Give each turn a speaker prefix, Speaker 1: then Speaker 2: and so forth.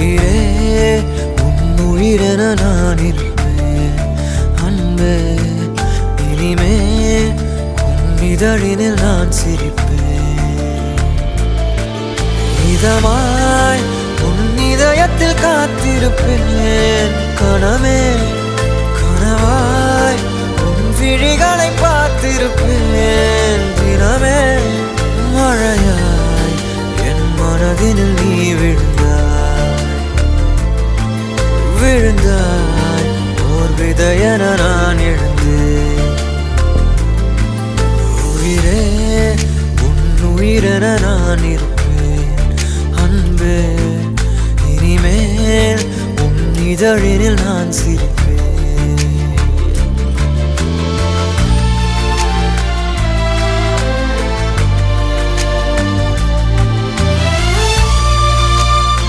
Speaker 1: உயிரே உன் உயிரென நான் இருப்பேன் அன்பே இனிமே உன் இதழினில் நான் சிரிப்பேன் இதமாய் உன் இதயத்தில் காத்திருப்பேன் கனமே கனவாய் உன் விழிகளை பார்த்திருப்பேன் தினமே மழையாய் என் மனதினில் நீ விழுந்தாய் ஓர் விதையென நான் எழுந்தேன் உயிரே உன் உயிரென நான் இருப்பேன் அன்பே இனிமேல் உன் இதழினில் நான் சிரிப்பேன்